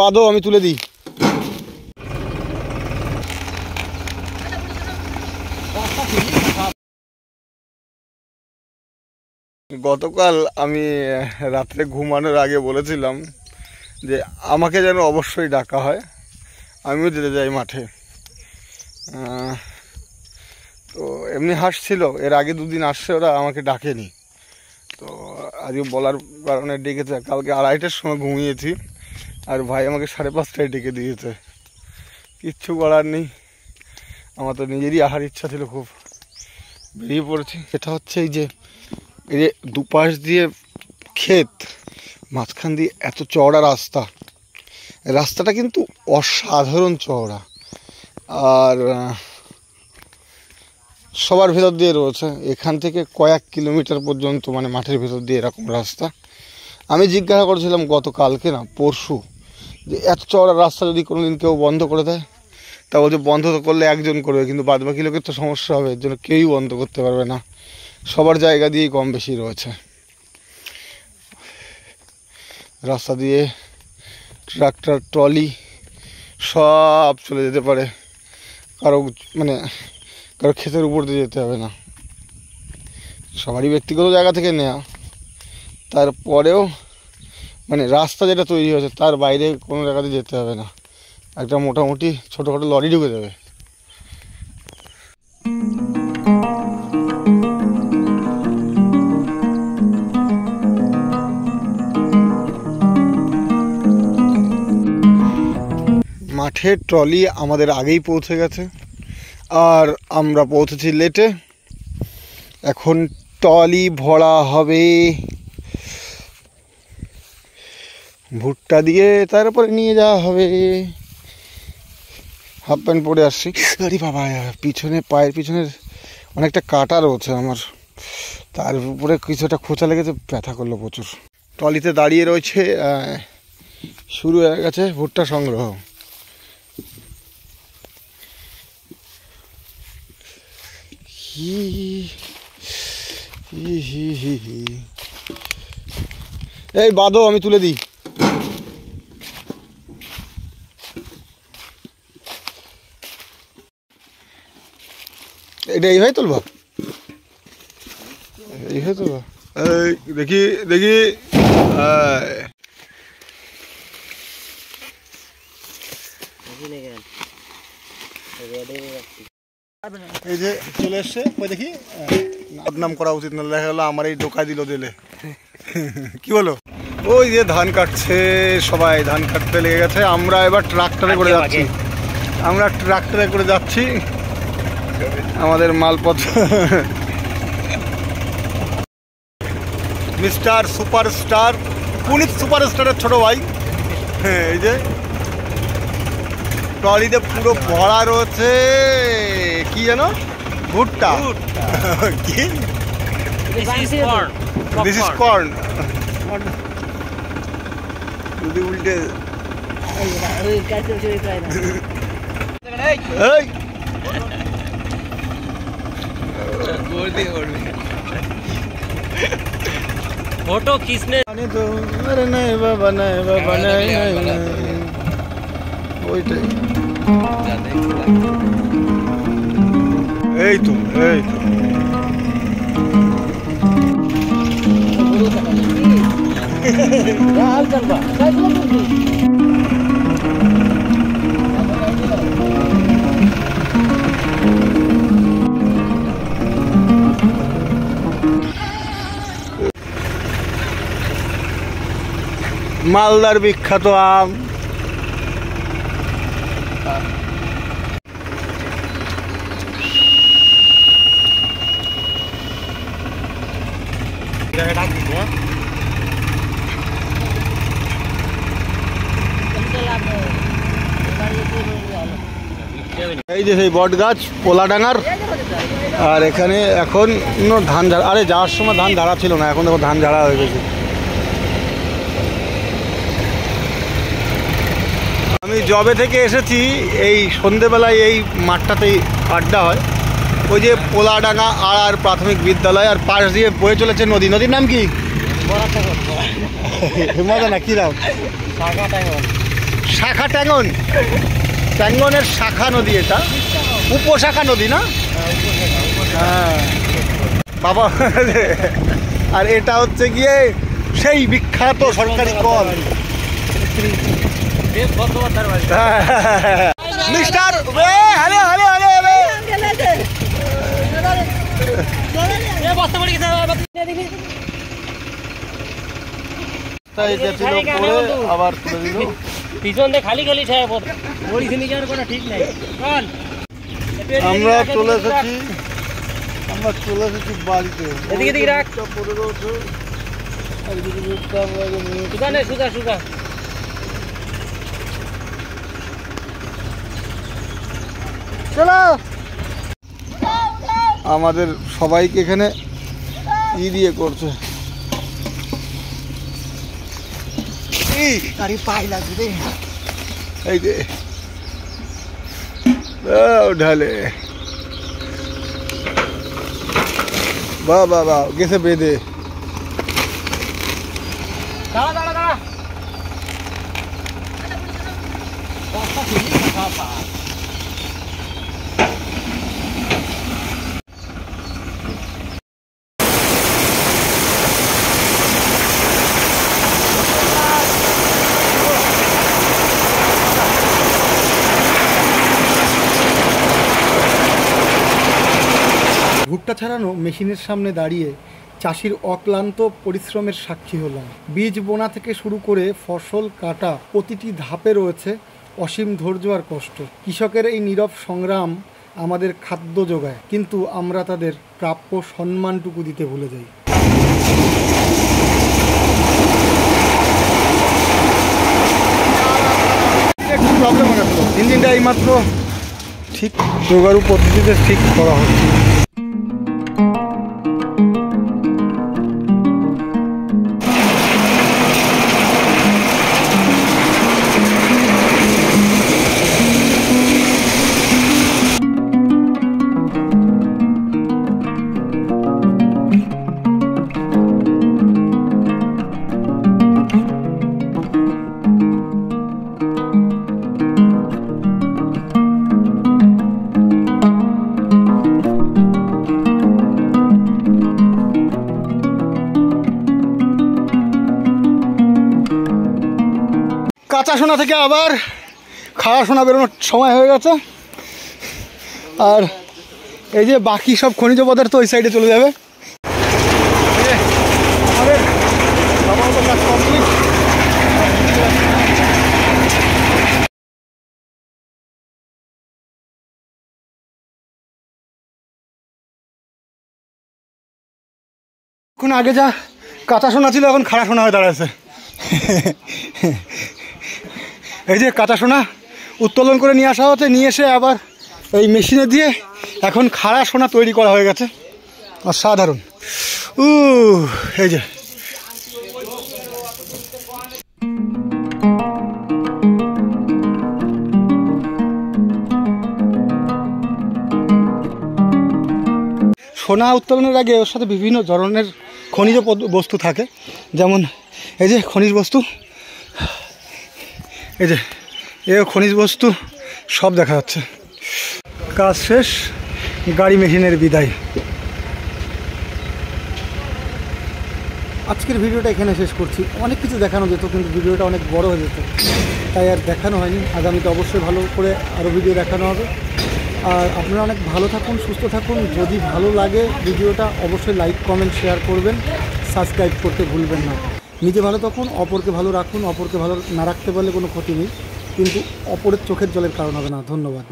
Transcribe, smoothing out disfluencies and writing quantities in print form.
বাদও আমি তুলে দিই। গতকাল আমি রাত্রে ঘুমানোর আগে বলেছিলাম যে আমাকে যেন অবশ্যই ডাকা হয়, আমিও যেতে যাই মাঠে। তো এমনি হাসছিল, এর আগে দুদিন আসছে ওরা, আমাকে ডাকেনি। তো আজকে বলার কারণে ডেকেছে। কালকে 2:30টার সময় ঘুমিয়েছি আর ভাই আমাকে 5:30টায় ডেকে দিয়েছে। কিচ্ছু করার নেই, আমার তো নিজেরই আহার ইচ্ছা ছিল খুব, বেরিয়ে পড়েছি। এটা হচ্ছে এই যে দুপাশ দিয়ে ক্ষেত, মাঝখান দিয়ে এত চওড়া রাস্তা। রাস্তাটা কিন্তু অসাধারণ চওড়া, আর সবার ভেতর দিয়ে রয়েছে। এখান থেকে কয়েক কিলোমিটার পর্যন্ত, মানে মাঠের ভেতর দিয়ে এরকম রাস্তা। আমি জিজ্ঞাসা করেছিলাম গতকালকে না পরশু, যে এত চওড়া রাস্তা যদি কোনোদিন কেউ বন্ধ করে দেয়, তা বলছে বন্ধ তো করলে একজন করবে, কিন্তু বাদবাকি লোকের তো সমস্যা হবে, এর জন্য কেউই বন্ধ করতে পারবে না। সবার জায়গা দিয়েই কম বেশি রয়েছে। রাস্তা দিয়ে ট্রাক্টর, ট্রলি সব চলে যেতে পারে, কারো ক্ষেতের উপর দিয়ে যেতে হবে না। সবারই ব্যক্তিগত জায়গা থেকে নেওয়া, তারপরেও রাস্তা যেটা তৈরি হয়েছে তার বাইরে কোনো জায়গাতে যেতে হবে না। একটা মোটামুটি ছোটোখাটো লরি ঢুকে দেবে। মাঠের ট্রলি আমাদের আগেই পৌঁছে গেছে, আর আমরা পৌঁছেছি লেটে। এখন ট্রলি ভরা হবে ভুট্টা দিয়ে, তারপরে নিয়ে যাওয়া হবে। হাফ প্যান্ট পরে আসছি। আরে বাবা, পিছনে পায়ের পিছনের অনেকটা কাটা রয়েছে আমার, তার উপরে কিছুটা খোঁচা লেগেছে, ব্যথা করলো প্রচুর। ট্রলিতে দাঁড়িয়ে রয়েছে, শুরু হয়ে গেছে ভুট্টা সংগ্রহ। এই বাদও আমি তুলে দিই। এটা এইভাবে তুলবা, এইভাবে তুলবা। এই দেখি দেখি, এই যে চলে এসছে। ওই দেখি, বদনাম করা উচিত না, দেখা গেলো আমার এই ঢোকায় দিল দিলে। কি বলো? ওই যে ধান কাটছে, সবাই ধান কাটতে লেগে গেছে। আমরা এবার ট্রাক্টরে করে যাচ্ছি, আমাদের মালপত্র। মিস্টার সুপারস্টার, পুনিত সুপারস্টারের ছোট ভাই। হ্যাঁ, এই যে ট্রলিতে পুরো ভরা রয়েছে, কি জানো, ভুট্টা। কি? This is corn. যদি উল্টে फोटो खींचने तो अरे नहीं बाबा, नहीं बाबा, नहीं ওইটাই। এই তো মালদার বিখ্যাত আম। এই যে সেই বট গাছ পোলাডাঙ্গার, আর এখানে এখন ধান ঝাড়া। আরে যাওয়ার সময় ধান ঝাড়া ছিল না, এখন দেখো ধান ঝাড়া হয়ে গেছে। আমি জবে থেকে এসেছি, এই সন্ধেবেলায় এই মাঠটাতেই আড্ডা হয়। ওই যে পোলাডাঙ্গা আর প্রাথমিক বিদ্যালয়, আর পাশ দিয়ে বয়ে চলেছে নদী। নদীর নাম কি? মজা না, কি নাম? শাখা ট্যাঙ্গন, ট্যাঙ্গনের শাখা নদী, এটা উপশাখা নদী না? হ্যাঁ বাবা। আর এটা হচ্ছে গিয়ে সেই বিখ্যাত সরকারি call. Mister hello hello hello hello, আবার তুলে দিল। পিছন দিয়ে খালি খালি ছায়া পথ ঠিক নাই। আমরা চলে এসেছি, বাড়িতে। এদিকে দিকে রাখ। পড়ে রয়েছে সুজা সুজা। চলো, আমাদের সবাইকে এখানে দিয়ে করছে। পায়ে লাগবে এই যে ঢালে, বাহ বাহ বাহ, গেছে বেঁধে। দাঁড়া দাঁড়া দাঁড়া। ভুট্টা ছাড়ানো মেশিনের সামনে দাঁড়িয়ে চাষির অক্লান্ত পরিশ্রমের সাক্ষী হলাম। বীজ বোনা থেকে শুরু করে ফসল কাটা প্রতিটি ধাপে রয়েছে অসীম ধৈর্য আর কষ্ট। কৃষকের এই নীরব সংগ্রাম আমাদের খাদ্য যোগায়, কিন্তু আমরা তাদের প্রাপ্য সম্মানটুকু দিতে ভুলে যাই। একটু প্রবলেম হয়ে গেল, ইঞ্জিনটা এইমাত্র ঠিক জোগাড়ু পদ্ধতিতে ঠিক করা হচ্ছে। কাঁচা সোনা থেকে আবার খাড়া সোনা বেরোনোর সময় হয়ে গেছে। আর এই যে বাকি সব খনিজ পদার্থ ওই সাইডে চলে যাবে। এখন আগে যা কাঁচা সোনা ছিল এখন খাড়া সোনা হয়ে দাঁড়াচ্ছে। এই যে কাঁচা সোনা উত্তোলন করে নিয়ে আসা হচ্ছে, নিয়ে এসে আবার এই মেশিনে দিয়ে এখন খাড়া সোনা তৈরি করা হয়ে গেছে। অসাধারণ। এই যে সোনা উত্তোলনের আগে ওর সাথে বিভিন্ন ধরনের খনিজ বস্তু থাকে, যেমন এই যে খনিজ বস্তু, এই যে এ খনিজ বস্তু সব দেখা যাচ্ছে। কাজ শেষ, গাড়ি মেশিনের বিদায়। আজকের ভিডিওটা এখানে শেষ করছি। অনেক কিছু দেখানো যেত, কিন্তু ভিডিওটা অনেক বড় হয়ে যেত, তাই আর দেখানো হয়নি। আগামীতে অবশ্যই ভালো করে আরও ভিডিও দেখানো হবে। আর আপনারা অনেক ভালো থাকুন, সুস্থ থাকুন। যদি ভালো লাগে ভিডিওটা অবশ্যই লাইক কমেন্ট শেয়ার করবেন, সাবস্ক্রাইব করতে ভুলবেন না। নিজে ভালো থাকুন, অপরকে ভালো রাখুন। অপরকে ভালো না রাখতে পারলে কোনো ক্ষতি নেই, কিন্তু অপরের চোখের জলের কারণ হবে না। ধন্যবাদ।